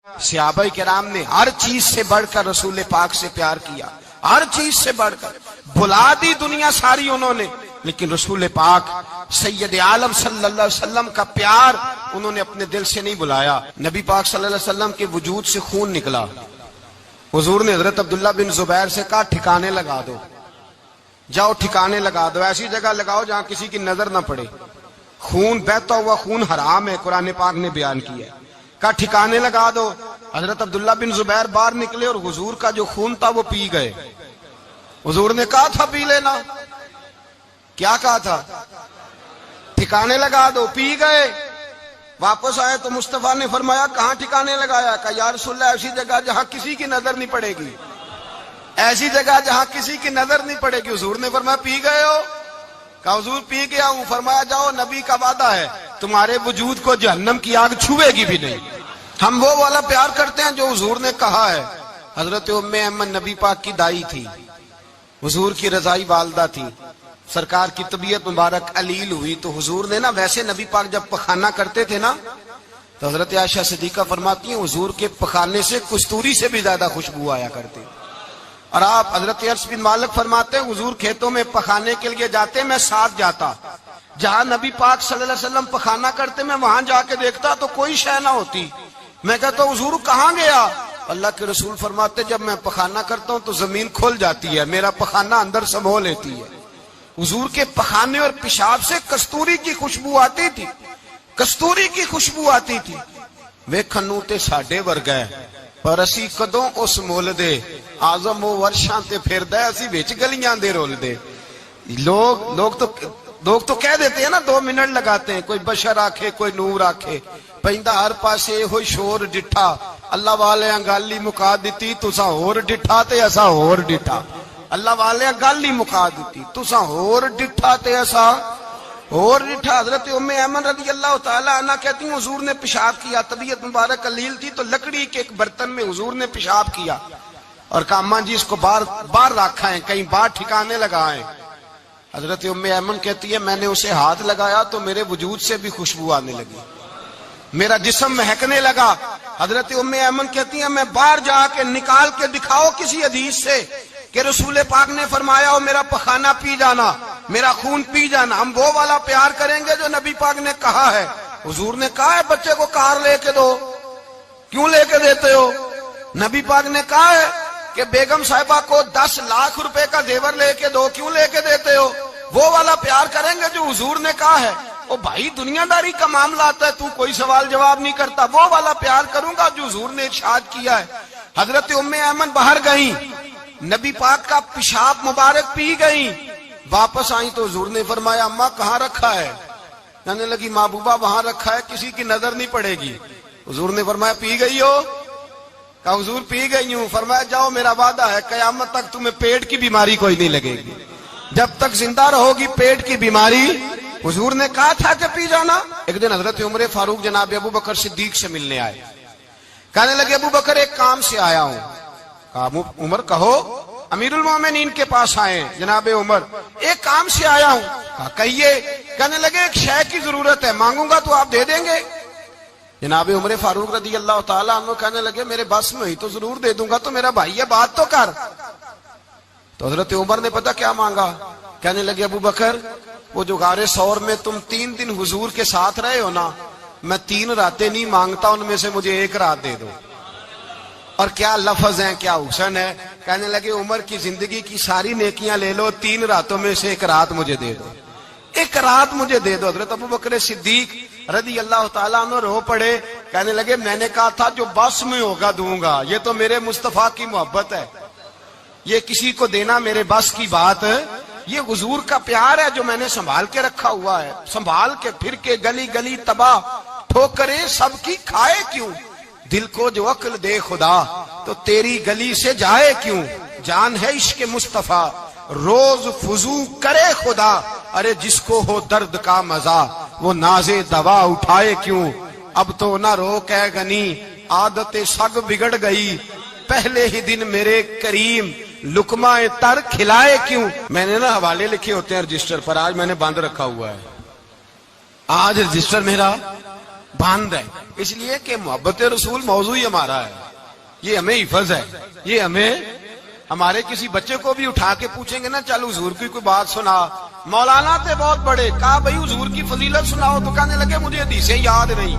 صحابہ کرام نے ہر چیز سے بڑھ کر رسول پاک سے پیار کیا، ہر چیز سے بڑھ کر بھلا دی دنیا ساری انہوں نے، لیکن رسول پاک سید عالم صلی اللہ علیہ وسلم کا پیار انہوں نے اپنے دل سے نہیں بلایا۔ نبی پاک صلی اللہ علیہ وسلم کے وجود سے خون نکلا، حضور نے حضرت عبداللہ بن زبیر سے کہا ٹھکانے لگا دو، جاؤ ٹھکانے لگا دو، ایسی جگہ لگاؤ جہاں کسی کی نظر نہ پڑے، خون بہتا ہوا خون حرام ہے، قرآن پاک نے بیان کیا ہے، کہا ٹھکانے لگا دو۔ حضرت عبداللہ بن زبیر باہر نکلے اور حضور کا جو خون تھا وہ پی گئے۔ حضور نے کہا تھا پی لینا، کیا کہا تھا؟ ٹھکانے لگا دو، پی گئے۔ واپس آئے تو مصطفیٰ نے فرمایا کہاں ٹھکانے لگایا؟ کہا یا رسول اللہ ایسی جگہ جہاں کسی کی نظر نہیں پڑے گی، ایسی جگہ جہاں کسی کی نظر نہیں پڑے گی۔ حضور نے فرمایا پی گئے ہو؟ کہا حضور پی گیا ہوں۔ فرمایا جاؤ، نبی کا وعدہ ہے تمہارے وجود کو جہنم کی آگ چھوئے گی بھی نہیں۔ ہم وہ والا پیار کرتے ہیں جو حضور نے کہا ہے۔ حضرت ام ایمن نبی پاک کی دائی تھی، حضور کی رضائی والدہ تھی، سرکار کی طبیعت مبارک علیل ہوئی تو حضور نے نا، ویسے نبی پاک جب پخانہ کرتے تھے نا تو حضرت عائشہ صدیقہ فرماتی ہیں حضور کے پخانے سے کستوری سے بھی زیادہ خوشبو آیا کرتی۔ اور آپ حضرت انس بن مالک فرماتے ہیں حضور کھیتوں میں پخانے کے لیے جاتے، میں ساتھ جاتا، جہاں نبی پاک صلی اللہ علیہ وسلم پخانہ کرتے میں وہاں جا کے دیکھتا تو کوئی شے نہ ہوتی۔ میں کہتا حضور کہاں گیا؟ اللہ کے رسول فرماتے جب میں پخانہ کرتا ہوں تو زمین کھل جاتی ہے، میرا پخانہ اندر سمو لیتی ہے۔ حضور کے پخانے اور پیشاب سے کستوری کی خوشبو آتی تھی، کستوری کی خوشبو آتی تھی۔ ویکھنوں تے ساڈے ورگا ہے پر اسی کدوں اس مول دے، آزم و ورشاں تے پھردا ہے اسی وچ گلیاں دے رول دے۔ لوگ تو کہہ دیتے ہیں نا، 2 منٹ لگاتے ہیں، کوئی بشر آکھے کوئی نور آکھے، پیندا ہر پاسے ہوئی شور ڈٹھا، اللہ والے گالی مکا دیتی، تساں ہور ڈٹھا تے اساں ہور ڈٹھا، اللہ والے گالی مکا دیتی، تساں ہور ڈٹھا تے اساں ہور ڈٹھا۔ حضرت ام ایمن رضی اللہ تعالی عنہ کہتی ہیں حضور نے پیشاب کیا، طبیعت مبارک علیل تھی تو لکڑی کے ایک برتن میں حضور نے پیشاب کیا اور کہا اماں جی اس کو باہر رکھا ہے، کہیں باہر ٹھکانے لگائیں۔ حضرت ام ایمن کہتی ہے میں نے اسے ہاتھ لگایا تو میرے وجود سے بھی خوشبو آنے لگی، میرا جسم مہکنے لگا۔ حضرت ام ایمن کہتی ہیں میں باہر جا کے نکال کے دکھاؤ کسی حدیث سے کہ رسول پاک نے فرمایا ہو میرا پخانہ پی جانا، میرا خون پی جانا۔ ہم وہ والا پیار کریں گے جو نبی پاک نے کہا ہے۔ حضور نے کہا ہے بچے کو کار لے کے دو، کیوں لے کے دیتے ہو؟ نبی پاک نے کہا ہے کہ بیگم صاحبہ کو 10 لاکھ روپے کا زیور لے کے دو، کیوں لے کے دیتے ہو؟ وہ والا پیار کریں گے جو حضور نے کہا ہے۔ او بھائی دنیا داری کا معاملہ آتا ہے، تو کوئی سوال جواب نہیں کرتا، وہ والا پیار کروں گا جو حضور نے ارشاد کیا ہے۔ حضرت ام ایمن باہر گئیں، نبی پاک کا پیشاب مبارک پی گئیں، واپس آئیں تو حضور نے فرمایا اماں کہاں رکھا ہے؟ کہنے لگی محبوبہ وہاں رکھا ہے، کسی کی نظر نہیں پڑے گی۔ حضور نے فرمایا پی گئی ہو؟ کہا حضور پی گئی ہوں۔ فرمایا جاؤ میرا وعدہ ہے قیامت تک تمہیں پیٹ کی بیماری کوئی نہیں لگے گی، جب تک زندہ رہو گی پیٹ کی بیماری۔ حضور نے کہا تھا کہ پی جانا۔ ایک دن حضرت عمر فاروق جناب ابو بکر صدیق سے ملنے آئے، کہنے لگے ابو بکر ایک کام سے آیا ہوں۔ کہا عمر کہو۔ امیر المومنین کے پاس آئے جناب عمر، ایک کام سے آیا ہوں۔ کہا کہیے۔ کہنے لگے ایک شے کی ضرورت ہے، مانگوں گا تو آپ دے دیں گے؟ جناب عمر فاروق رضی اللہ تعالیٰ عنہ کہنے لگے میرے بس میں ہی تو ضرور دے دوں گا، تو میرا بھائی ہے بات تو کر۔ تو حضرت عمر نے پتہ کیا مانگا؟ کہنے لگے ابو بکر وہ جو غار ثور میں تم 3 دن حضور کے ساتھ رہے ہو نا، میں 3 راتیں نہیں مانگتا، ان میں سے مجھے 1 رات دے دو۔ اور کیا لفظ ہیں، کیا حسن ہے۔ کہنے لگے عمر کی زندگی کی ساری نیکیاں لے لو، 3 راتوں میں سے 1 رات مجھے دے دو، 1 رات مجھے دے دو۔ حضرت ابو بکر صدیق رضی اللہ تعالیٰ عنہ رو پڑے، کہنے لگے میں نے کہا تھا جو بس میں ہوگا دوں گا، یہ تو میرے مصطفیٰ کی محبت ہے، یہ کسی کو دینا میرے بس کی بات ہے، یہ حضور کا پیار ہے جو میں نے سنبھال کے رکھا ہوا ہے، سنبھال کے پھر کے گلی گلی تباہ ٹھوکریں سب کی کھائے کیوں، دل کو جو عقل دے خدا تو تیری گلی سے جائے کیوں، جان ہے عشق مصطفیٰ روز فضو کرے خدا، ارے جس کو ہو درد کا مزہ وہ ناز دوا اٹھائے کیوں، اب تو نہ روک ہے غنی عادت سگ بگڑ گئی، پہلے ہی دن میرے کریم لقمہ تر کھلائے کیوں۔ میں نے نا حوالے لکھے ہوتے ہیں رجسٹر پر، آج میں نے بند رکھا ہوا ہے، آج رجسٹر میرا بند ہے، اس لیے کہ محبت رسول موضوع ہی ہمارا ہے، یہ ہمیں حفظ ہے، یہ ہمیں ہمارے کسی بچے کو بھی اٹھا کے پوچھیں گے نا چل حضور کی کوئی بات سنا، مولانا تھے بہت بڑے، کہا بھائی حضور کی فضیلت سناؤ، تو کہنے لگے مجھے حدیثیں یاد نہیں،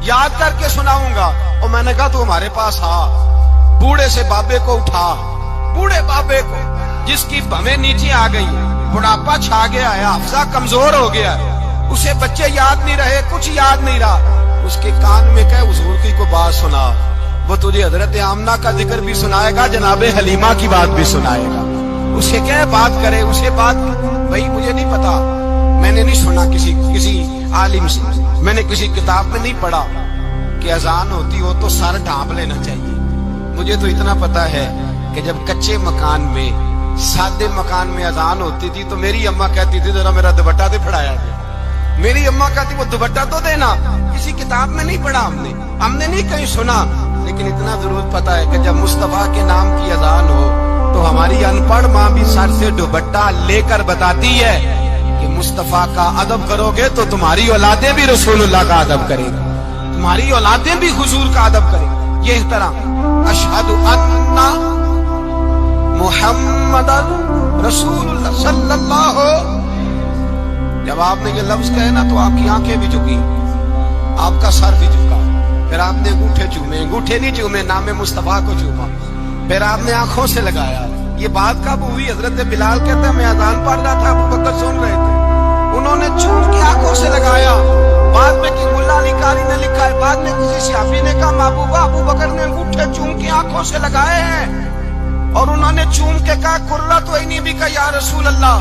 یاد کر کے سناؤں گا۔ اور میں نے کہا تو ہمارے پاس آ، بوڑھے سے بابے کو اٹھا، بوڑھے بابے کو جس کی بھویں نیچے آ گئی، بڑھاپا چھا گیا ہے، حافظہ کمزور ہو گیا ہے، اسے بچے یاد نہیں رہے، کچھ یاد نہیں رہا، اس کے کان میں کہ حضور کی کوئی بات سنا، وہ تجھے حضرت آمنہ کا ذکر بھی سنائے گا، جناب حلیمہ کی بات بھی سنائے گا، اسے کیا بات کرے، اسے بات بھائی مجھے نہیں پتا، میں نے نہیں سنا کسی عالم سے، میں نے کسی کتاب میں نہیں پڑھا کہ اذان ہوتی ہو تو سر ڈھانپ لینا چاہیے، مجھے تو اتنا پتا ہے کہ جب کچے مکان میں، سادے مکان میں اذان ہوتی تھی تو میری اماں کہتی تھی ذرا میرا دوپٹہ دے پھڑایا جائے، میری اماں کہتی وہ دوپٹہ تو دینا، کسی کتاب میں نہیں پڑھا ہم نے نہیں کہیں سنا، لیکن اتنا ضرور پتا ہے کہ جب مصطفیٰ کے نام کی اذان ہو تو ہماری ان پڑھ ماں بھی سر سے دوپٹہ لے کر بتاتی ہے کہ مصطفیٰ کا ادب کرو گے تو تمہاری اولادیں بھی رسول اللہ کا ادب کرے گا، تمہاری اولادیں بھی حضور کا ادب کرے گا، یہ احترام۔ اشہد ان محمد رسول اللہ صلی اللہ، جب آپ نے یہ لفظ کہے نا تو آپ کی آنکھیں بھی جھکی، آپ کا سر بھی جھکا، پھر آپ نے انگوٹھے چومے، انگوٹھے نہیں چومے، نام مصطفیٰ کو چوما، پھر آپ نے آنکھوں سے لگایا۔ یہ بات کب ہوئی؟ حضرت بلال کہتے ہیں میں اذان پڑھ رہا تھا، ابو بکر سن رہے تھے، انہوں نے چوم کے آنکھوں سے لگایا۔ بعد میں کہ ملا علی قاری نے لکھا ہے، بعد میں کسی صحابی نے کہا محبوبہ ابو بکر نے انگوٹھے چوم کے آنکھوں سے لگائے ہیں، اور انہوں نے چوم کے کہا قرۃ عینی بک یا رسول اللہ،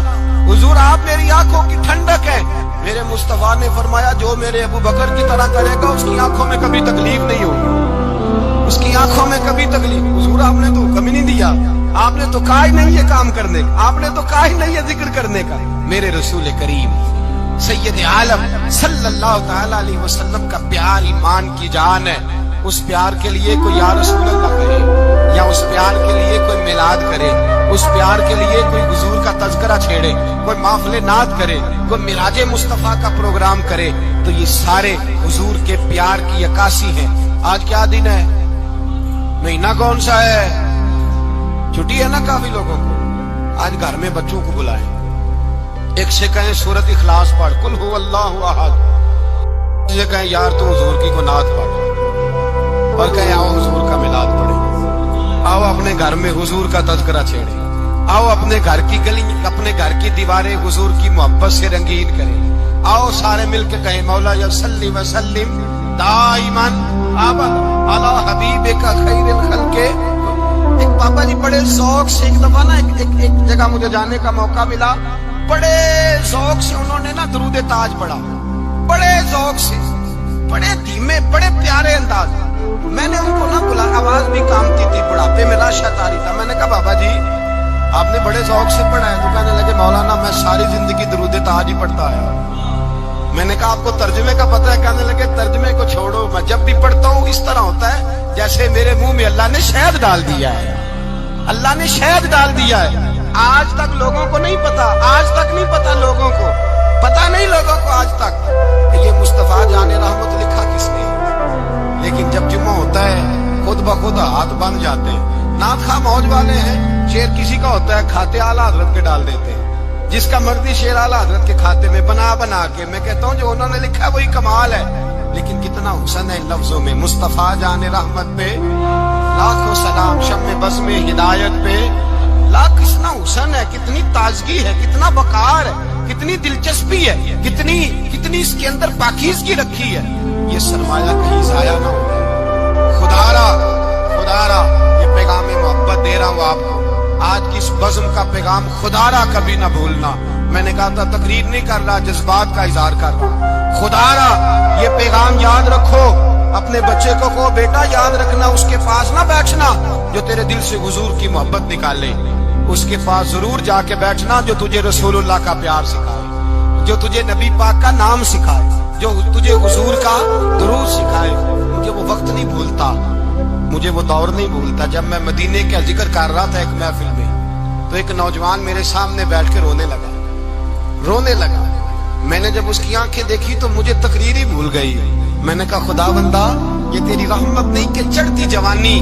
حضور آپ میری آنکھوں کی ٹھنڈک ہے۔ میرے مصطفیٰ نے فرمایا جو میرے ابو بکر کی طرح کرے گا اس کی آنکھوں میں کبھی تکلیف نہیں ہوگی، اس کی آنکھوں میں کبھی تکلیف۔ حضور آپ نے تو حکم ہی نہیں دیا، آپ نے تو کہا ہی نہیں یہ کام کرنے کا، آپ نے تو کہا ہی نہیں یہ ذکر کرنے کا۔ میرے رسول کریم سید عالم صلی اللہ تعالی علیہ وسلم کا پیار ایمان کی جان ہے، اس پیار کے لیے کوئی یا رسول اللہ کہے، یا اس پیار کے لیے کوئی میلاد کرے، اس پیار کے لیے کوئی حضور کا تذکرہ چھیڑے، کوئی محفل نعت کرے، کوئی معراج مصطفیٰ کا پروگرام کرے، تو یہ سارے حضور کے پیار کی عکاسی ہیں۔ آج کیا دن ہے؟ مہینہ کون سا ہے؟ چھٹی ہے نا کافی لوگوں کو، آج گھر میں بچوں کو بلائیں، ایک سے کہیں سورۃ اخلاص پڑھ، قل هو اللہ احد، سے کہیں یار تو حضور کی کو نعت پڑھ، اور کہیں آؤ حضور کا میلاد پڑھیں، آؤ اپنے گھر میں حضور کا تذکرہ چھیڑیں، آؤ اپنے گھر کی گلی، اپنے گھر کی دیواریں حضور کی محبت سے رنگین کریں، آؤ سارے مل کے کہیں مولا صلی وسلم دائما ابدا علی حبیبک خیر الخلق۔ ایک بابا جی بڑے ذوق سے، ایک دفعہ نا ایک جگہ مجھے جانے کا موقع ملا، بڑے ذوق سے انہوں نے نا درود تاج پڑھا، بڑے ذوق سے، بڑے دھیمے، بڑے پیارے انداز۔ میں نے ان کو نہ بلا، آواز بھی کامتی تھی، بڑھاپے میں راشد آ رہی تھا، میں نے کہا بابا جی آپ نے بڑے ذوق سے پڑھا ہے، تو کہنے لگے مولانا میں ساری زندگی درود تاج ہی پڑھتا آیا۔ میں نے کہا آپ کو ترجمے کا پتہ ہے؟ کہنے لگے ترجمے کو چھوڑو، میں جب بھی پڑھتا ہوں اس طرح ہوتا ہے جیسے میرے منہ میں اللہ نے شہد ڈال دیا ہے، اللہ نے شہد ڈال دیا ہے۔ آج تک لوگوں کو نہیں پتا، آج تک نہیں پتا لوگوں کو، پتا نہیں لوگوں کو آج تک کہ یہ مصطفیٰ جان رحمت لکھا کس نے، لیکن جب جمعہ ہوتا ہے خود بخود ہاتھ بن جاتے ہیں۔ نعت خواہ موج والے ہیں، شعر کسی کا ہوتا ہے کھاتے اعلیٰ حضرت کے ڈال دیتے ہیں، جس کا مرضی شعر اعلیٰ حضرت کے کھاتے میں بنا کے، میں کہتا ہوں جو انہوں نے لکھا ہے وہی کمال ہے، لیکن کتنا حسن ہے ان لفظوں میں۔ مصطفیٰ جان رحمت پہ لاکھوں سلام، شم بزم ہدایت پہ لاکھ، کتنا حسن ہے، کتنی تازگی ہے، کتنا وقار ہے، کتنی دلچسپی ہے، کتنی اس کے اندر پاکیزگی رکھی ہے۔ یہ سرمایہ کہیں ضائع نہ ہو۔ خدا را یہ پیغام محبت دے رہا ہوں آپ کو، آج کی اس بزم کا پیغام خدا را کبھی نہ بھولنا۔ میں نے کہا تھا تقریر نہیں کر رہا، جذبات کا اظہار کر رہا۔ خدا را یہ پیغام یاد رکھو، اپنے بچے کو کہو بیٹا یاد رکھنا، اس کے پاس نہ بیٹھنا جو تیرے دل سے حضور کی محبت نکالے، اس کے پاس ضرور جا کے بیٹھنا جو تجھے رسول اللہ کا پیار سکھائے، جو تجھے نبی پاک کا نام سکھائے، جو تجھے حضور کا درود سکھائے۔ مجھے وہ وقت نہیں بھولتا، مجھے وہ دور نہیں بھولتا، جب میں مدینے کا ذکر کر رہا تھا ایک محفل میں، تو ایک نوجوان میرے سامنے بیٹھ کے رونے لگا۔ میں نے جب اس کی آنکھیں دیکھی تو مجھے تقریر ہی بھول گئی، میں نے کہا خدا بندہ یہ تیری رحمت نہیں کہ چڑھتی جوانی،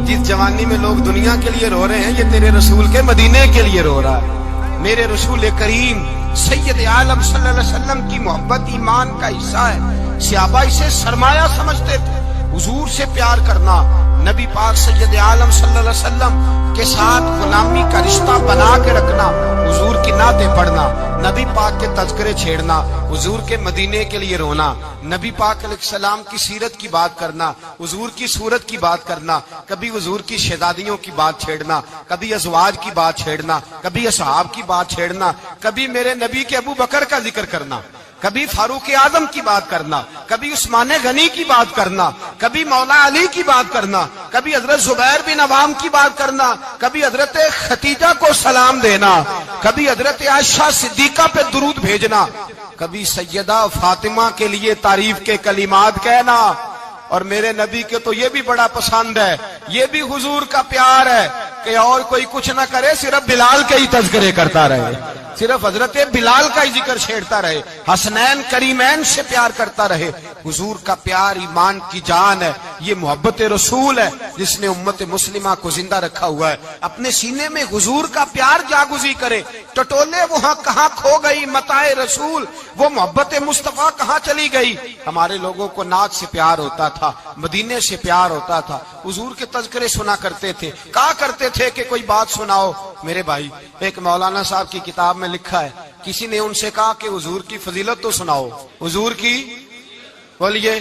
جس جوانی میں لوگ دنیا کے لیے رو رہے ہیں یہ تیرے رسول کے مدینے کے لیے رو رہا ہے۔ میرے رسول کریم سید عالم صلی اللہ علیہ وسلم کی محبت ایمان کا حصہ ہے۔ صحابہ اسے سرمایہ سمجھتے تھے۔ حضور سے پیار کرنا، نبی پاک سید عالم صلی اللہ علیہ وسلم کے ساتھ غلامی کا رشتہ بنا کے رکھنا، حضور کی نعتیں پڑھنا، نبی پاک کے تذکرے چھیڑنا، حضور کے مدینے کے لیے رونا، نبی پاک علیہ السلام کی سیرت کی بات کرنا، حضور کی صورت کی بات کرنا، کبھی حضور کی شہزادیوں کی بات چھیڑنا، کبھی ازواج کی بات چھیڑنا، کبھی اصحاب کی بات چھیڑنا، کبھی میرے نبی کے ابو بکر کا ذکر کرنا، کبھی فاروق اعظم کی بات کرنا، کبھی عثمان غنی کی بات کرنا، کبھی مولا علی کی بات کرنا، کبھی حضرت زبیر بن عوام کی بات کرنا، کبھی حضرت خدیجہ کو سلام دینا، کبھی حضرت عائشہ صدیقہ پہ درود بھیجنا، کبھی سیدہ فاطمہ کے لیے تعریف کے کلمات کہنا۔ اور میرے نبی کے تو یہ بھی بڑا پسند ہے، یہ بھی حضور کا پیار ہے کہ اور کوئی کچھ نہ کرے، صرف بلال کے ہی تذکرے کرتا رہے، صرف حضرت بلال کا ہی ذکر چھیڑتا رہے، حسنین کریمین سے پیار کرتا رہے۔ حضور کا پیار ایمان کی جان ہے، یہ محبت رسول ہے جس نے امت مسلمہ کو زندہ رکھا ہوا ہے۔ اپنے سینے میں حضور کا پیار جاگزی کرے، ٹٹولے وہاں کہاں کھو گئی متاع رسول، وہ محبت مصطفیٰ کہاں چلی گئی۔ ہمارے لوگوں کو نعت سے پیار ہوتا تھا، مدینے سے پیار ہوتا تھا، حضور کے تذکرے سنا کرتے تھے، کہا کرتے تھے کہ کوئی بات سناؤ۔ میرے بھائی، ایک مولانا صاحب کی کتاب میں لکھا ہے، کسی نے ان سے کہا کہ حضور کی فضیلت تو سناؤ، حضور کی بولیے۔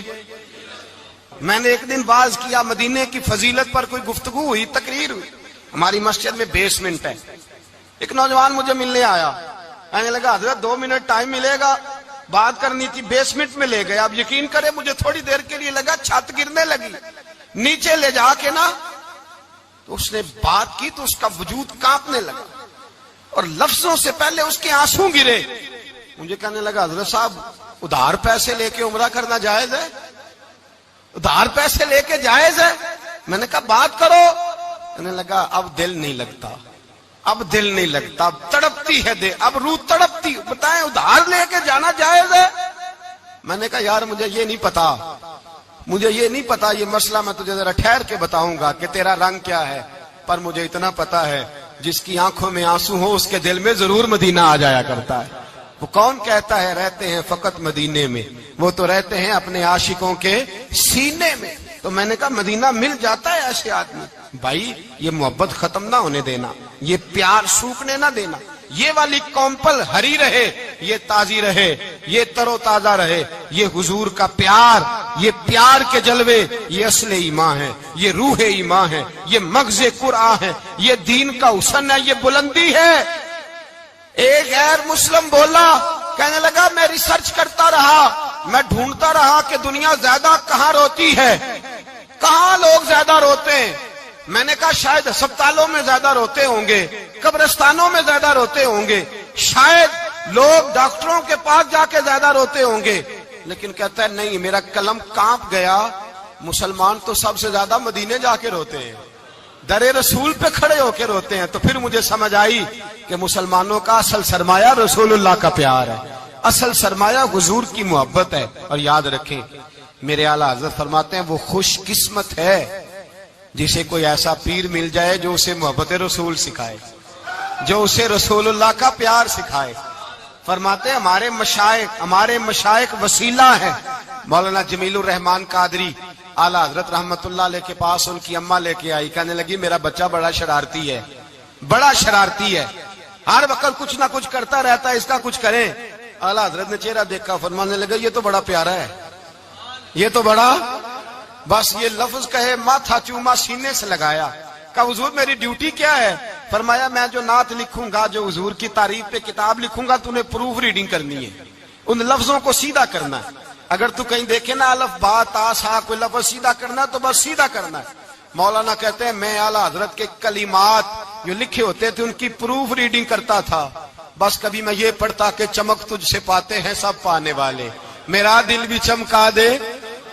میں نے ایک دن واعظ کیا، مدینے کی فضیلت پر کوئی گفتگو ہوئی، تقریر ہوئی، ہماری مسجد میں بیسمنٹ ہے۔ ایک نوجوان مجھے ملنے آیا، کہنے لگا حضرت 2 منٹ ٹائم ملے گا، بات کرنی تھی۔ بیسمنٹ میں لے گئے، آپ یقین کریں مجھے تھوڑی دیر کے لیے لگا چھت گرنے لگی، نیچے لے جا کے نا تو اس نے بات کی تو اس کا وجود کانپنے لگا اور لفظوں سے پہلے اس کے آنسو گرے۔ مجھے کہنے لگا حضرت صاحب ادھار پیسے لے کے عمرہ کرنا جائز ہے؟ ادھار پیسے لے کے جائز ہے؟ میں نے کہا بات کرو۔ کہنے لگا اب دل نہیں لگتا، اب دل نہیں لگتا، اب تڑپتی ہے دل، اب روح تڑپتی، بتائیں ادھار لے کے جانا جائز ہے؟ میں نے کہا یار مجھے یہ نہیں پتا، مجھے یہ نہیں پتا، یہ مسئلہ میں تجھے ذرا ٹھہر کے بتاؤں گا کہ تیرا رنگ کیا ہے، پر مجھے اتنا پتا ہے جس کی آنکھوں میں آنسو ہو اس کے دل میں ضرور مدینہ آ جایا کرتا ہے۔ وہ کون کہتا ہے رہتے ہیں فقط مدینے میں، وہ تو رہتے ہیں اپنے عاشقوں کے سینے میں۔ تو میں نے کہا مدینہ مل جاتا ہے ایسے آدمی۔ بھائی یہ محبت ختم نہ ہونے دینا، یہ پیار سوکھنے نہ دینا، یہ والی کومپل ہری رہے، یہ تازی رہے، یہ تر و تازہ رہے۔ یہ حضور کا پیار، یہ پیار کے جلوے، یہ اصل ایمان ہے، یہ روح ایمان ہے، یہ مغز قرآن ہے، یہ دین کا حسن ہے، یہ بلندی ہے۔ ایک غیر مسلم بولا، کہنے لگا میں ریسرچ کرتا رہا، میں ڈھونڈتا رہا کہ دنیا زیادہ کہاں روتی ہے، کہاں لوگ زیادہ روتے ہیں۔ میں نے کہا شاید ہسپتالوں میں زیادہ روتے ہوں گے، قبرستانوں میں زیادہ روتے ہوں گے، شاید لوگ ڈاکٹروں کے پاس جا کے زیادہ روتے ہوں گے، لیکن کہتا ہے نہیں، میرا قلم کانپ گیا، مسلمان تو سب سے زیادہ مدینے جا کے روتے ہیں، در رسول پہ کھڑے ہو کے روتے ہیں۔ تو پھر مجھے سمجھ آئی کہ مسلمانوں کا اصل سرمایہ رسول اللہ کا پیار ہے، اصل سرمایہ حضور کی محبت ہے۔ اور یاد رکھیں میرے اعلیٰ حضرت فرماتے ہیں وہ خوش قسمت ہے جسے کوئی ایسا پیر مل جائے جو اسے محبت رسول سکھائے، جو اسے رسول اللہ کا پیار سکھائے۔ فرماتے ہیں ہمارے مشائخ وسیلہ ہیں۔ مولانا جمیل الرحمان قادری اعلیٰ حضرت رحمت اللہ علیہ کے پاس ان کی اماں لے کے آئی، کہنے لگی میرا بچہ بڑا شرارتی ہے، بڑا شرارتی ہے، ہر وقت کچھ نہ کچھ کرتا رہتا ہے، اس کا کچھ کریں۔ اعلیٰ حضرت نے چہرہ دیکھا، فرمانے لگا یہ تو بڑا پیارا ہے، یہ تو بڑا، بس یہ لفظ کہے ماتھا چوما سینے سے لگایا۔ کہا حضور میری ڈیوٹی کیا ہے؟ فرمایا میں جو نعت لکھوں گا، جو حضور کی تعریف پہ کتاب لکھوں گا، تو نے پروف ریڈنگ کرنی ہے، ان لفظوں کو سیدھا کرنا ہے۔ اگر تو کہیں دیکھے نا الف با تا سا کوئی لفظ سیدھا کرنا تو بس سیدھا کرنا ہے۔ مولانا کہتے ہیں میں اعلیٰ حضرت کے کلمات جو لکھے ہوتے تھے ان کی پروف ریڈنگ کرتا تھا، بس کبھی میں یہ پڑھتا کہ چمک تجھ سے پاتے ہیں سب پانے والے، میرا دل بھی چمکا دے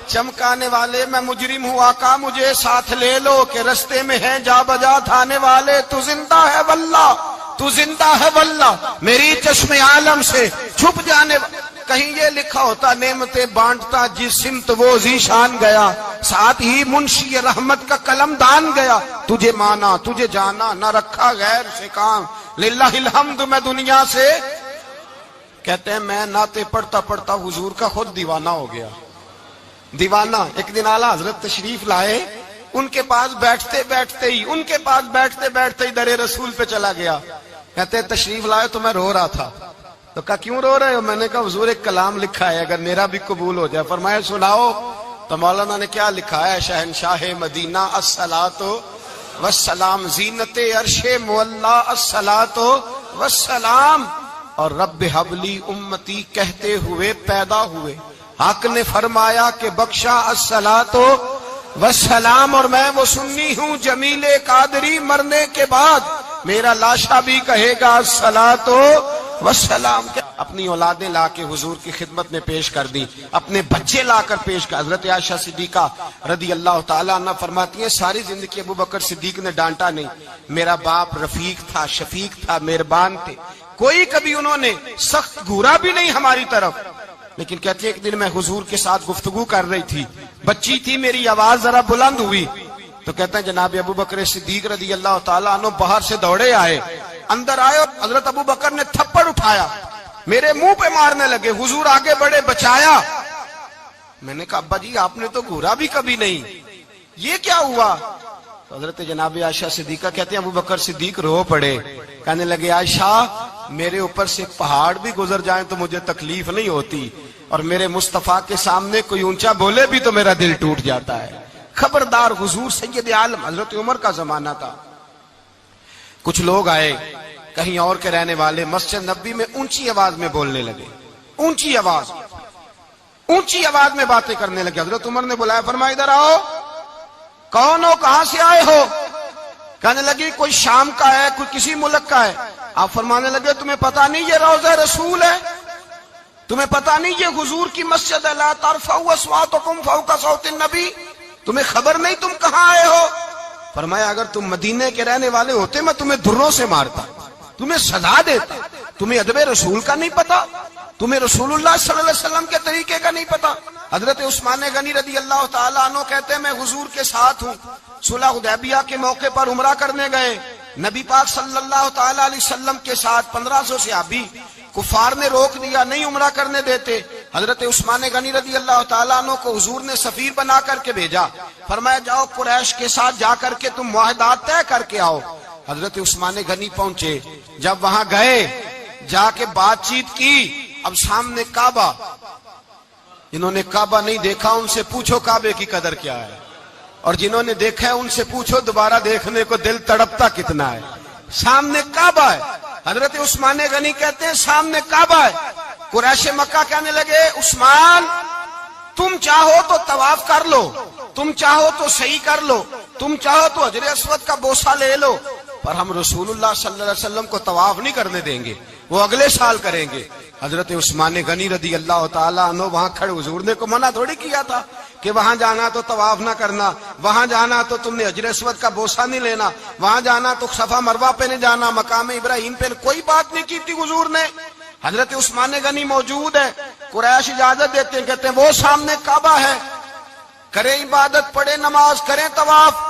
چمکانے والے، میں مجرم ہوں آقا مجھے ساتھ لے لو کہ رستے میں ہیں جا بجا تھانے والے، تو زندہ ہے واللہ تو زندہ ہے واللہ، میری چشم عالم سے چھپ جانے کہیں یہ لکھا ہوتا نعمتیں بانٹتا جس سمت وہ ذیشان گیا، ساتھ ہی منشی رحمت کا قلم دان گیا، تجھے مانا تجھے جانا نہ رکھا غیر سے کام، للہ الحمد میں دنیا سے. کہتے ہیں میں نعتیں پڑھتا پڑھتا حضور کا خود دیوانہ ہو گیا. دیوانہ. ایک دن اعلیٰ حضرت تشریف لائے، ان کے پاس بیٹھتے بیٹھتے ہی در رسول پہ چلا گیا. کہتے ہیں تشریف لائے تو میں رو رہا تھا. تو کہا کیوں رو رہے ہو؟ میں نے کہا حضور ایک کلام لکھا ہے اگر میرا بھی قبول ہو جائے. فرمایا سناؤ. تو مولانا نے کیا لکھا ہے؟ شہنشاہ مدینہ الصلاۃ والسلام، زینت عرش مولا الصلاۃ والسلام، اور رب حبلی امتی کہتے ہوئے پیدا ہوئے. حق نے فرمایا کہ بخشا الصلاۃ والسلام، اور میں وہ سنی ہوں جمیل قادری مرنے کے بعد میرا لاشا بھی کہے گا الصلاۃ والسلام. اپنی اولادیں لا کے حضور کی خدمت میں پیش کر دی، اپنے بچے لا کر پیش کر. حضرت عائشہ صدیقہ رضی اللہ تعالیٰ عنہ فرماتی ہیں ساری زندگی ابو بکر صدیق نے ڈانٹا نہیں. میرا باپ رفیق تھا، شفیق تھا، مہربان تھے، کوئی کبھی انہوں نے سخت گھورا بھی نہیں ہماری طرف. لیکن کہتی ہے ایک دن میں حضور کے ساتھ گفتگو کر رہی تھی، بچی تھی، میری آواز ذرا بلند ہوئی تو کہتے ہیں جناب ابو بکر صدیق رضی اللہ تعالیٰ عنہ باہر سے دوڑے آئے، اندر آئے اور حضرت ابو بکر نے تھپڑ اٹھایا، میرے منہ پہ مارنے لگے. حضور آگے بڑھے، بچایا. میں نے کہا ابا جی آپ نے تو گھورا بھی کبھی نہیں، یہ کیا ہوا؟ تو حضرت جناب عائشہ صدیقہ کہتے ہیں ابو بکر صدیق رو پڑے، کہنے لگے عائشہ میرے اوپر سے پہاڑ بھی گزر جائیں تو مجھے تکلیف نہیں ہوتی، اور میرے مصطفیٰ کے سامنے کوئی اونچا بولے بھی تو میرا دل ٹوٹ جاتا ہے. خبردار. حضور سید عالم. حضرت عمر کا زمانہ تھا، کچھ لوگ آئے کہیں اور کے رہنے والے، مسجد نبوی میں اونچی آواز میں بولنے لگے، اونچی آواز میں باتیں کرنے لگے. حضرت عمر نے بلایا، فرمایا ادھر آؤ. کون ہو؟ کہاں سے آئے ہو؟ کہنے لگی کوئی شام کا ہے، کوئی کسی ملک کا ہے. آپ فرمانے لگے تمہیں پتا نہیں یہ روضہ رسول ہے؟ تمہیں پتا نہیں یہ حضور کی مسجد ہے؟ لا ترفعوا اصواتکم فوق صوت النبی. تمہیں خبر نہیں تم کہاں آئے ہو؟ فرمایا اگر تم مدینے کے رہنے والے ہوتے میں تمہیں دروں سے مارتا، تمہیں سزا دیتا. تمہیں ادب رسول کا نہیں پتا؟ تمہیں رسول اللہ صلی اللہ علیہ وسلم کے طریقے کا نہیں پتا؟ حضرت عثمان غنی رضی اللہ تعالیٰ عنہ کہتے ہیں میں حضور کے ساتھ ہوں، صلح حدیبیہ کے موقع پر عمرہ کرنے گئے، نبی پاک صلی اللہ تعالیٰ علیہ وسلم کے ساتھ 1500 صحابی. کفار نے روک دیا، نہیں عمرہ کرنے دیتے. حضرت عثمان غنی رضی اللہ تعالیٰ عنہ کو حضور نے سفیر بنا کر کے بھیجا، فرمایا جاؤ قریش کے ساتھ جا کر کے تم معاہدات طے کر کے آؤ. حضرت عثمان غنی پہنچے، جب وہاں گئے جا کے بات چیت کی. اب سامنے کعبہ، جنہوں نے کعبہ نہیں دیکھا ان سے پوچھو کعبے کی قدر کیا ہے، اور جنہوں نے دیکھا ہے ان سے پوچھو دوبارہ دیکھنے کو دل تڑپتا کتنا ہے. سامنے کعبہ ہے. حضرت عثمان غنی کہتے ہیں سامنے کعبہ ہے. قریش مکہ کہنے لگے عثمان تم چاہو تو طواف کر لو، تم چاہو تو صحیح کر لو، تم چاہو تو حجر اسود کا بوسہ لے لو، پر ہم رسول اللہ صلی اللہ علیہ وسلم کو طواف نہیں کرنے دیں گے، وہ اگلے سال کریں گے. حضرت عثمان غنی رضی اللہ تعالیٰ عنہ وہاں کھڑے، حضور نے کو منع تھوڑی کیا تھا کہ وہاں جانا تو طواف نہ کرنا، وہاں جانا تو تم نے حجر اسود کا بوسہ نہیں لینا، وہاں جانا تو صفا مروہ پہ نہیں جانا، مقام ابراہیم پہ کوئی بات نہیں کی تھی حضور نے. حضرت عثمان غنی موجود ہے، قریش اجازت دیتے ہیں، کہتے ہیں وہ سامنے کعبہ ہے، کریں عبادت، پڑھیں نماز، کریں طواف.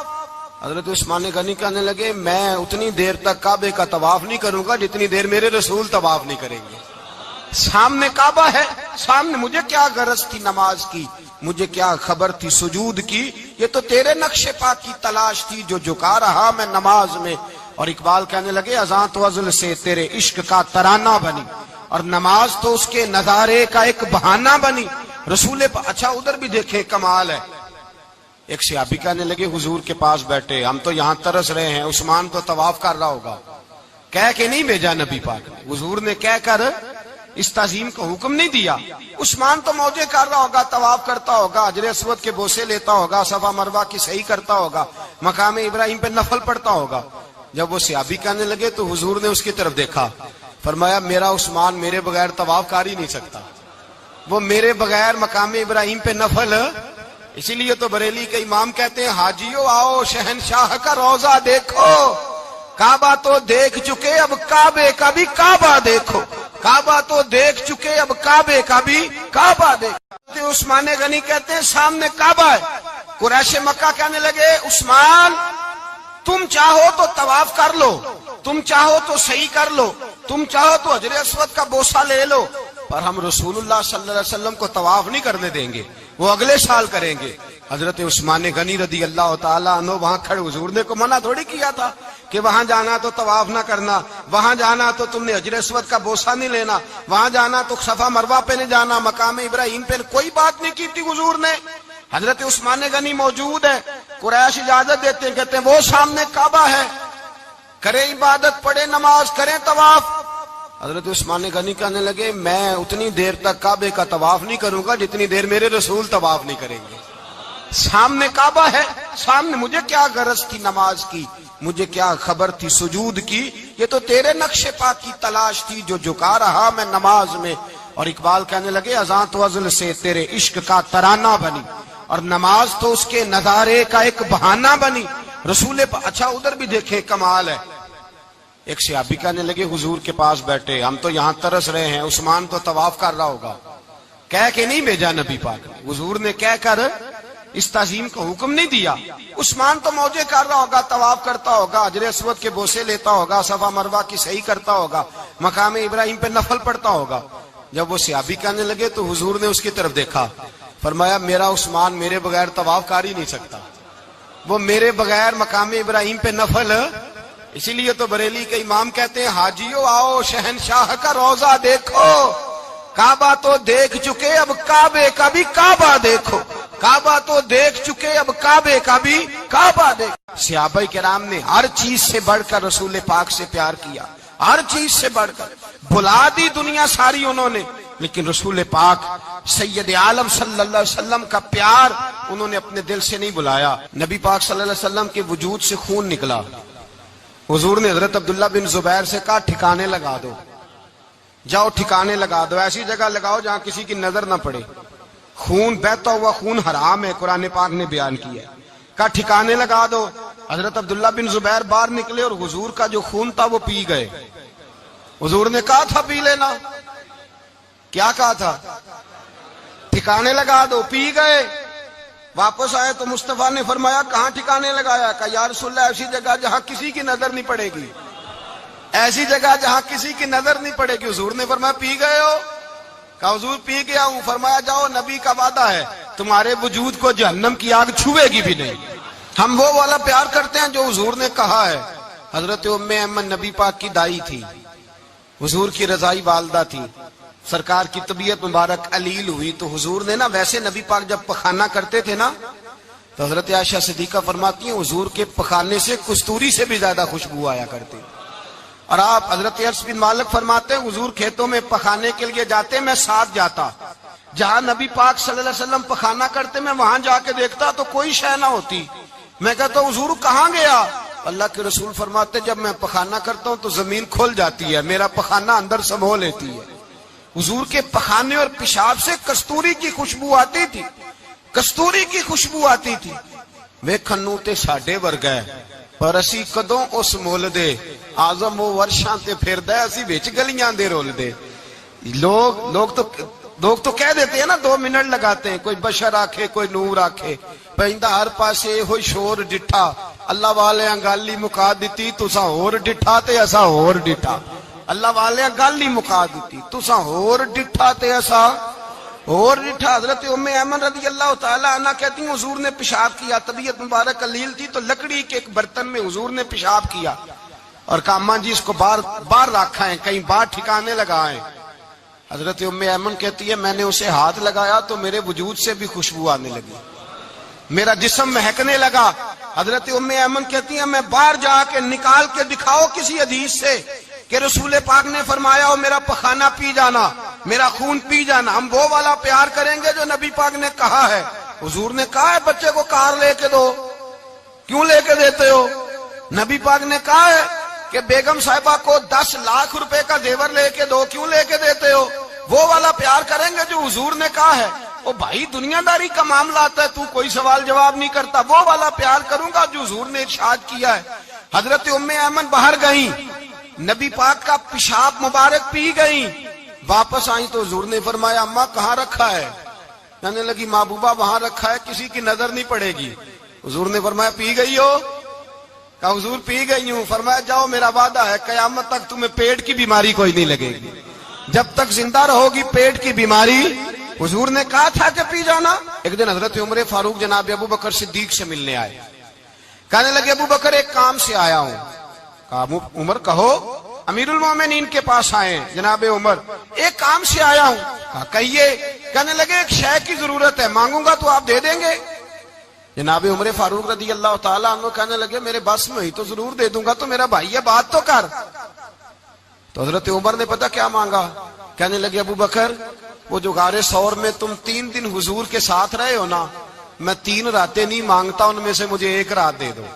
حضرت عثمان غنی کہنے لگے میں اتنی دیر تک کعبے کا طواف نہیں کروں گا جتنی دیر میرے رسول طواف نہیں کریں گے. سامنے کعبہ ہے، سامنے، مجھے کیا غرض تھی نماز کی، مجھے کیا خبر تھی سجود کی، یہ تو تیرے نقش پا کی تلاش تھی جو جھکا رہا میں نماز میں. اور اقبال کہنے لگے اذان تو ازل سے تیرے عشق کا ترانہ بنی، اور نماز تو اس کے نظارے کا ایک بہانہ بنی. رسول اچھا ادھر بھی دیکھیں کمال ہے. ایک صحابی کہنے لگے حضور کے پاس بیٹھے ہم تو یہاں ترس رہے ہیں، عثمان تو طواف کر رہا ہوگا. کہہ کے نہیں بھیجا نبی پاک نے، حضور نے کہہ کر اس تعظیم کا حکم نہیں دیا. عثمان تو موجے کر رہا ہوگا، طواف کرتا ہوگا، حجر اسود کے بوسے لیتا ہوگا، صفا مروہ کی صحیح کرتا ہوگا، مقام ابراہیم پہ نفل پڑھتا ہوگا. جب وہ صحابی کہنے لگے تو حضور نے اس کی طرف دیکھا، فرمایا میرا عثمان میرے بغیر طواف کر ہی نہیں سکتا، وہ میرے بغیر مقام ابراہیم پہ نفل. اسی لیے تو بریلی کے امام کہتے ہیں حاجیو آؤ شہنشاہ کا روضہ دیکھو، کعبہ تو دیکھ چکے اب کعبے کا بھی کعبہ دیکھو. کعبہ تو دیکھ چکے اب کعبے کا بھی کعبہ دیکھ. عثمان غنی کہتے ہیں سامنے کعبہ ہے. قریش مکہ کہنے لگے عثمان تم چاہو تو طواف کر لو, تم چاہو تو صحیح کر لو, تم چاہو تو حجر اسود کا بوسہ لے لو, پر ہم رسول اللہ صلی اللہ علیہ وسلم کو طواف نہیں کرنے دیں گے, وہ اگلے سال کریں گے. حضرت عثمان غنی رضی اللہ تعالیٰ عنہ وہاں کھڑے, حضور نے کو منع تھوڑی کیا تھا کہ وہاں جانا تو طواف نہ کرنا, وہاں جانا تو تم نے حجر اسود کا بوسہ نہیں لینا, وہاں جانا تو صفا مروہ پہ نہیں جانا, مقام ابراہیم پہ کوئی بات نہیں کی تھی حضور نے. حضرت عثمان غنی موجود ہے, قریش اجازت دیتے ہیں, کہتے ہیں وہ سامنے کعبہ ہے, کریں عبادت, پڑھیں نماز, کریں طواف. حضرت عثمان غنی کہنے لگے میں اتنی دیر تک کعبے کا طواف نہیں کروں گا جتنی دیر میرے رسول طواف نہیں کریں گے. سامنے کعبہ ہے, سامنے, مجھے کیا غرض تھی نماز کی, مجھے کیا خبر تھی سجود کی, یہ تو تیرے نقش پا کی تلاش تھی جو جھکا رہا میں نماز میں. اور اقبال کہنے لگے اذان تو ازل سے تیرے عشق کا ترانہ بنی, اور نماز تو اس کے نظارے کا ایک بہانہ بنی. رسول اچھا ادھر بھی دیکھیں کمال ہے. ایک صحابی کہنے لگے حضور کے پاس بیٹھے, ہم تو یہاں ترس رہے ہیں, عثمان تو طواف کر رہا ہوگا. کہہ کے نہیں بھیجا نبی پاک نے, حضور نے کہہ کر اس تعظیم کا حکم نہیں دیا. عثمان تو موجے کر رہا ہوگا, طواف کرتا ہوگا, حجر اسود کے بوسے لیتا ہوگا, صفا مروہ کی صحیح کرتا ہوگا, مقام ابراہیم پہ نفل پڑھتا ہوگا. جب وہ صحابی کہنے لگے تو حضور نے اس کی طرف دیکھا, فرمایا میرا عثمان میرے بغیر طواف کر ہی نہیں سکتا, وہ میرے بغیر مقام ابراہیم پہ نفل. اسی لیے تو بریلی کے امام کہتے ہیں حاجیو آؤ شہنشاہ کا روضہ دیکھو, کعبہ تو دیکھ چکے اب کعبے کا بھی کعبہ دیکھو, کعبہ تو دیکھ چکے اب کعبے کا بھی کعبہ دیکھو. صحابہ کرام نے ہر چیز سے بڑھ کر رسول پاک سے پیار کیا, ہر چیز سے بڑھ کر. بھلا دی دنیا ساری انہوں نے, لیکن رسول پاک سید عالم صلی اللہ علیہ وسلم کا پیار انہوں نے اپنے دل سے نہیں بلایا. نبی پاک صلی اللہ علیہ وسلم کے وجود سے خون نکلا. حضور نے حضرت عبداللہ بن زبیر سے کہا ٹھکانے لگا دو, جاؤ ٹھکانے لگا دو, ایسی جگہ لگاؤ جہاں کسی کی نظر نہ پڑے. خون بہتا ہوا خون حرام ہے, قرآن پاک نے بیان کیا ہے. کہا ٹھکانے لگا دو. حضرت عبداللہ بن زبیر باہر نکلے اور حضور کا جو خون تھا وہ پی گئے. حضور نے کہا تھا پی لینا, کیا کہا تھا, ٹھکانے لگا دو, پی گئے. واپس آئے تو مصطفیٰ نے فرمایا کہاں ٹھکانے لگایا؟ کہا یا رسول اللہ ایسی جگہ جہاں کسی کی نظر نہیں پڑے گی, ایسی جگہ جہاں کسی کی نظر نہیں پڑے گی. حضور نے فرمایا پی گئے ہو؟ کہا حضور پی گیا ہوں. فرمایا جاؤ نبی کا وعدہ ہے تمہارے وجود کو جہنم کی آگ چھوئے گی بھی نہیں. ہم وہ والا پیار کرتے ہیں جو حضور نے کہا ہے. حضرت ام ایمن نبی پاک کی دائی تھی, حضور کی رضائی والدہ تھی. سرکار کی طبیعت مبارک علیل ہوئی تو حضور نے نا, ویسے نبی پاک جب پخانہ کرتے تھے نا تو حضرت عائشہ صدیقہ فرماتی ہیں حضور کے پخانے سے کستوری سے بھی زیادہ خوشبو آیا کرتی. اور آپ حضرت انس بن مالک فرماتے ہیں حضور کھیتوں میں پخانے کے لیے جاتے, میں ساتھ جاتا, جہاں نبی پاک صلی اللہ علیہ وسلم پخانہ کرتے میں وہاں جا کے دیکھتا تو کوئی شے نہ ہوتی. میں کہتا حضور کہاں گیا؟ اللہ کے رسول فرماتے جب میں پخانہ کرتا ہوں تو زمین کھل جاتی ہے, میرا پخانہ اندر سمو لیتی ہے. حضور کے پخانے اور پیشاب سے کستوری کی خوشبو آتی تھی, کستوری کی خوشبو آتی تھی. ویکھنوں تے ساڈے ورگا ہے پر اسی کدوں اس مول دے, آزم وہ ورشاں تے پھردا ہے اسی وچ گلیاں دے رول دے. لوگ تو کہہ دیتے ہیں نا 2 منٹ لگاتے ہیں, کوئی بشر آکھے کوئی نور آکھے, پیندا ہر پاسے ہوئی شور ڈٹھا, اللہ والے گل ہی مکا دیتی, تساں ہور ڈٹھا تے اساں ہور ڈٹھا. اللہ والے گل ہی مکا دیتی, تساں ہور ڈٹھا تے اساں ہور ڈٹھا. حضرت ام ایمن رضی اللہ تعالی عنہ کہتی ہیں حضور نے پیشاب کیا, طبیعت مبارک علیل تھی تو لکڑی کے ایک برتن میں حضور نے پیشاب کیا اور کہا اماں جی اس کو باہر رکھا ہے, کہیں باہر ٹھکانے لگائیں. حضرت ام ایمن کہتی ہے میں نے اسے ہاتھ لگایا تو میرے وجود سے بھی خوشبو آنے لگی, میرا جسم مہکنے لگا. حضرت ام ایمن کہتی ہیں میں باہر جا کے نکال کے دکھاؤ کسی حدیث سے کہ رسول پاک نے فرمایا ہو میرا پخانہ پی جانا, میرا خون پی جانا. ہم وہ والا پیار کریں گے جو نبی پاک نے کہا ہے. حضور نے کہا ہے بچے کو کار لے کے دو, کیوں لے کے دیتے ہو؟ نبی پاک نے کہا ہے کہ بیگم صاحبہ کو 10 لاکھ روپے کا زیور لے کے دو, کیوں لے کے دیتے ہو؟ وہ والا پیار کریں گے جو حضور نے کہا ہے. او بھائی دنیا داری کا معاملہ آتا ہے, تو کوئی سوال جواب نہیں کرتا, وہ والا پیار کروں گا جو حضور نے ارشاد کیا ہے. حضرت ام ایمن باہر گئیں, نبی پاک کا پیشاب مبارک پی گئیں, واپس آئی تو حضور نے فرمایا اماں کہاں رکھا ہے؟ کہنے لگی محبوبہ وہاں رکھا ہے، کسی کی نظر نہیں پڑے گی۔ حضور نے فرمایا پی گئی ہو؟ کہا حضور پی گئی ہوں۔ فرمایا جاؤ میرا وعدہ ہے قیامت تک تمہیں پیٹ کی بیماری کوئی نہیں لگے گی، جب تک زندہ رہو گی پیٹ کی بیماری۔ حضور نے کہا تھا کہ پی جانا۔ ایک دن حضرت عمر فاروق جناب ابو بکر صدیق سے ملنے آئے، کہنے لگے ابو بکر ایک کام سے آیا ہوں۔ کہا عمر کہو۔ امیر المومنین کے پاس آئے جناب عمر، ایک کام سے آیا ہوں۔ کہا کہیے۔ کہنے لگے ایک شے کی ضرورت ہے، مانگوں گا تو آپ دے دیں گے؟ جناب عمر فاروق رضی اللہ تعالیٰ عنہ کہنے لگے میرے بس میں ہی تو ضرور دے دوں گا، تو میرا بھائی ہے بات تو کر۔ تو حضرت عمر نے پتہ کیا مانگا؟ کہنے لگے ابو بکر وہ جو غار ثور میں تم 3 دن حضور کے ساتھ رہے ہو نا، میں 3 راتیں نہیں مانگتا، ان میں سے مجھے 1 رات دے دو۔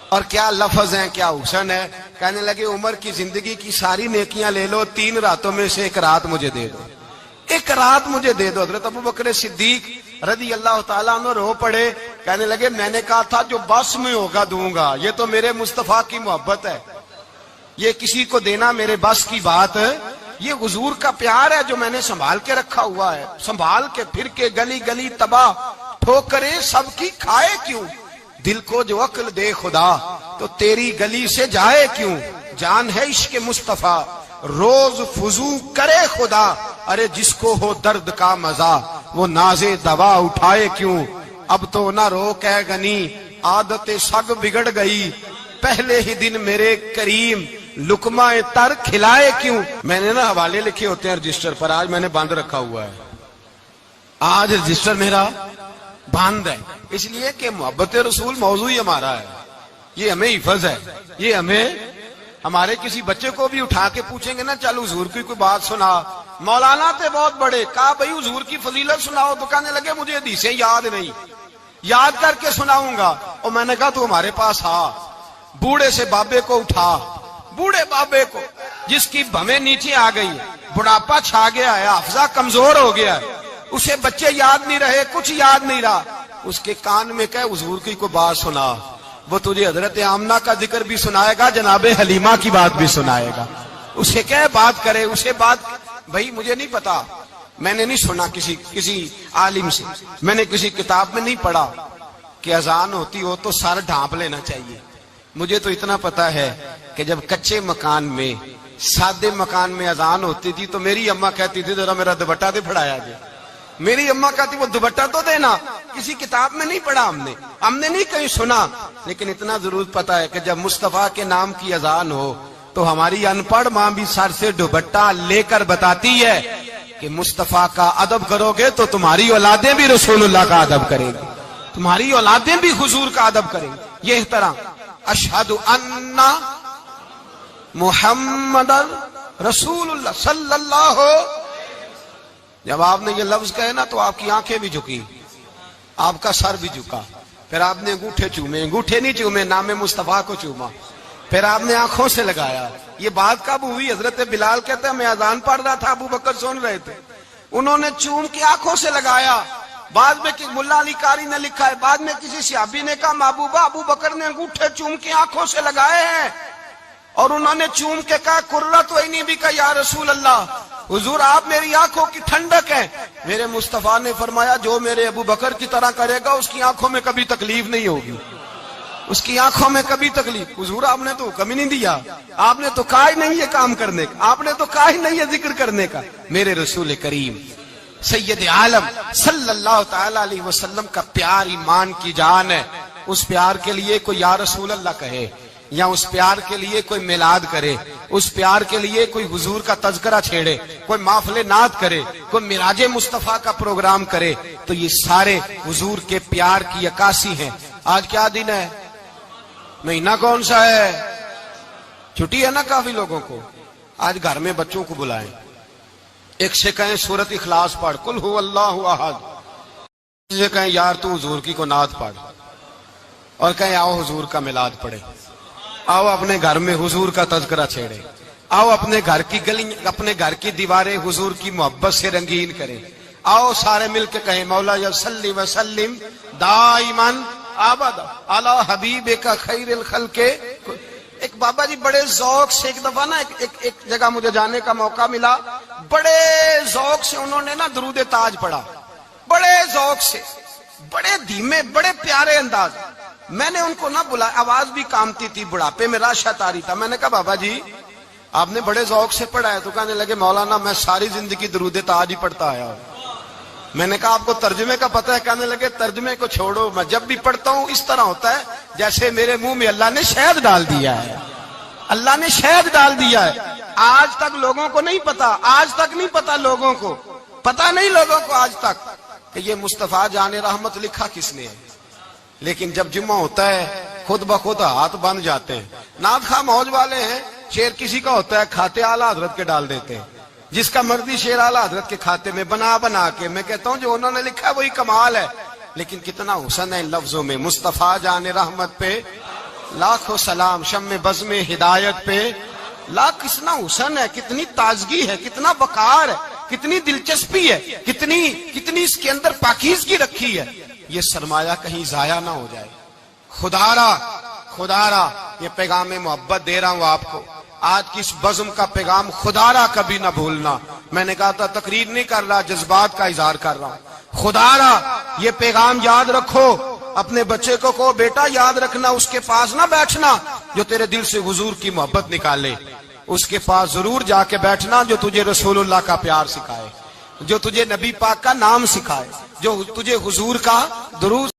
اور کیا لفظ ہیں، کیا حسن ہے۔ کہنے لگے عمر کی زندگی کی ساری نیکیاں لے لو، 3 راتوں میں سے 1 رات مجھے دے دو، 1 رات مجھے دے دو۔ حضرت ابو بکر صدیق رضی اللہ تعالیٰ عنہ رو پڑے، کہنے لگے میں نے کہا تھا جو بس میں ہوگا دوں گا، یہ تو میرے مصطفیٰ کی محبت ہے، یہ کسی کو دینا میرے بس کی بات ہے، یہ حضور کا پیار ہے جو میں نے سنبھال کے رکھا ہوا ہے، سنبھال کے پھر کے گلی گلی تباہ ٹھوکریں سب کی کھائے کیوں، دل کو جو عقل دے خدا تو تیری گلی سے جائے کیوں، جان ہے عشق مصطفیٰ روز فضو کرے خدا، ارے جس کو ہو درد کا مزہ وہ ناز دوا اٹھائے کیوں، اب تو نہ روک ہے غنی عادت سگ بگڑ گئی، پہلے ہی دن میرے کریم لقمہ تر کھلائے کیوں۔ میں نے نا حوالے لکھے ہوتے ہیں رجسٹر پر، آج میں نے بند رکھا ہوا ہے، آج رجسٹر میرا بند ہے، اس لیے کہ محبت رسول موضوع ہی ہمارا ہے، یہ ہمیں حفظ ہے، یہ ہمیں ہمارے کسی بچے کو بھی اٹھا کے پوچھیں گے نا چل حضور کی کوئی بات سنا، مولانا تھے بہت بڑے، کہا بھائی حضور کی فضیلت سناؤ، تو کہنے لگے مجھے حدیثیں یاد نہیں، یاد کر کے سناؤں گا۔ اور میں نے کہا تو ہمارے پاس آ، بوڑھے سے بابے کو اٹھا، بوڑھے بابے کو جس کی بھویں نیچے آ گئی، بڑھاپا چھا گیا ہے، حافظہ کمزور ہو گیا ہے، اسے بچے یاد نہیں رہے، کچھ یاد نہیں رہا، اس کے کان میں کہے حضور کی کوئی بات سنا، وہ تجھے حضرت آمنہ کا ذکر بھی سنائے گا، جناب حلیمہ کی بات بھی سنائے گا، اسے کہے بات کرے، اسے بات بھائی مجھے نہیں پتا، میں نے نہیں سنا کسی عالم سے، میں نے کسی کتاب میں نہیں پڑھا کہ اذان ہوتی ہو تو سر ڈھانپ لینا چاہیے، مجھے تو اتنا پتا ہے کہ جب کچے مکان میں سادے مکان میں اذان ہوتی تھی تو میری اماں کہتی تھی ذرا میرا دوپٹہ دے پھڑایا جائے، میری اماں کہتی وہ دوپٹہ تو دینا، کسی کتاب میں نہیں پڑھا ہم نے نہیں کہیں سنا، لیکن اتنا ضرور پتا ہے کہ جب مصطفیٰ کے نام کی اذان ہو تو ہماری ان پڑھ ماں بھی سر سے دوپٹہ لے کر بتاتی ہے کہ مصطفیٰ کا ادب کرو گے تو تمہاری اولادیں بھی رسول اللہ کا ادب کریں گی، تمہاری اولادیں بھی حضور کا ادب کریں گی۔ یہ طرح اشہد ان محمد رسول اللہ صلی اللہ، جب آپ نے یہ لفظ کہے نا تو آپ کی آنکھیں بھی جھکی، آپ کا سر بھی جھکا، پھر آپ نے انگوٹھے چومے، انگوٹھے نہیں چومے، نام مصطفیٰ کو چوما، پھر آپ نے آنکھوں سے لگایا۔ یہ بات کب ہوئی؟ حضرت بلال کہتے ہیں میں اذان پڑھ رہا تھا، ابو بکر سن رہے تھے، انہوں نے چوم کے آنکھوں سے لگایا۔ بعد میں ملا علی قاری نے لکھا ہے، بعد میں کسی صحابی نے کہا محبوبہ ابو بکر نے انگوٹھے چوم کے آنکھوں سے لگائے ہیں، اور انہوں نے چوم کے کہا قرۃ عینی بک یا رسول اللہ، حضور آپ میری آنکھوں کی ٹھنڈک ہے۔ میرے مصطفیٰ نے فرمایا جو میرے ابو بکر کی طرح کرے گا اس کی آنکھوں میں کبھی تکلیف نہیں ہوگی، اس کی آنکھوں میں کبھی تکلیف۔ حضور آپ نے تو حکم ہی نہیں دیا، آپ نے تو کہا ہی نہیں یہ کام کرنے کا، آپ نے تو کہا ہی نہیں یہ ذکر کرنے کا۔ میرے رسول کریم سید عالم صلی اللہ تعالی علیہ وسلم کا پیار ایمان کی جان ہے، اس پیار کے لیے کوئی یا رسول اللہ کہے، یا اس پیار کے لیے کوئی میلاد کرے، اس پیار کے لیے کوئی حضور کا تذکرہ چھیڑے، کوئی محفل نعت کرے، کوئی معراج مصطفیٰ کا پروگرام کرے، تو یہ سارے حضور کے پیار کی عکاسی ہیں۔ آج کیا دن ہے؟ مہینہ کون سا ہے؟ چھٹی ہے نا کافی لوگوں کو۔ آج گھر میں بچوں کو بلائیں، ایک سے کہیں سورۃ اخلاص پڑھ، قل هو اللہ احد، سے کہیں یار تو حضور کی کو نعت پڑھ، اور کہیں آؤ حضور کا میلاد پڑھے، آؤ اپنے گھر میں حضور کا تذکرہ چھیڑے، آؤ اپنے گھر کی گلی اپنے گھر کی دیواریں حضور کی محبت سے رنگین کریں، آؤ سارے مل کے کہیں مولا یا صلی وسلم دائما ابدا علی حبیبک خیر الخلق۔ ایک بابا جی بڑے ذوق سے ایک دفعہ نا ایک جگہ مجھے جانے کا موقع ملا، بڑے ذوق سے انہوں نے نا درود تاج پڑھا، بڑے ذوق سے، بڑے دھیمے، بڑے پیارے انداز۔ میں نے ان کو نہ بلایا، آواز بھی کامتی تھی، بڑھاپے میں راشت آ رہی تھا۔ میں نے کہا بابا جی آپ نے بڑے ذوق سے پڑھا ہے؟ تو کہنے لگے مولانا میں ساری زندگی درود تاج ہی پڑھتا آیا ہوں۔ میں نے کہا آپ کو ترجمے کا پتہ ہے؟ کہنے لگے ترجمے کو چھوڑو، میں جب بھی پڑھتا ہوں اس طرح ہوتا ہے جیسے میرے منہ میں اللہ نے شہد ڈال دیا ہے، اللہ نے شہد ڈال دیا ہے۔ آج تک لوگوں کو نہیں پتا، آج تک نہیں پتا لوگوں کو، پتا نہیں لوگوں کو آج تک کہ یہ مصطفیٰ جان رحمت لکھا کس نے ہے۔ لیکن جب جمعہ ہوتا ہے خود بخود ہاتھ بن جاتے ہیں۔ نعت خواہ موج والے ہیں، شعر کسی کا ہوتا ہے کھاتے اعلیٰ حضرت کے ڈال دیتے ہیں، جس کا مرضی شعر اعلیٰ حضرت کے کھاتے میں بنا بنا کے۔ میں کہتا ہوں جو انہوں نے لکھا ہے وہی کمال ہے، لیکن کتنا حسن ہے ان لفظوں میں۔ مصطفیٰ جان رحمت پہ لاکھوں سلام، شم بزم ہدایت پہ لاکھ، کتنا حسن ہے، کتنی تازگی ہے، کتنا وقار ہے، کتنی دلچسپی ہے، کتنی اس کے اندر پاکیزگی رکھی ہے۔ یہ سرمایہ کہیں ضائع نہ ہو جائے۔ خدا را یہ پیغام محبت دے رہا ہوں آپ کو، آج کی اس بزم کا پیغام خدا را کبھی نہ بھولنا۔ میں نے کہا تھا تقریر نہیں کر رہا، جذبات کا اظہار کر رہا ہوں۔ خدا را یہ پیغام یاد رکھو، اپنے بچے کو کہو بیٹا یاد رکھنا، اس کے پاس نہ بیٹھنا جو تیرے دل سے حضور کی محبت نکالے، اس کے پاس ضرور جا کے بیٹھنا جو تجھے رسول اللہ کا پیار سکھائے، جو تجھے نبی پاک کا نام سکھائے، جو تجھے حضور کا درود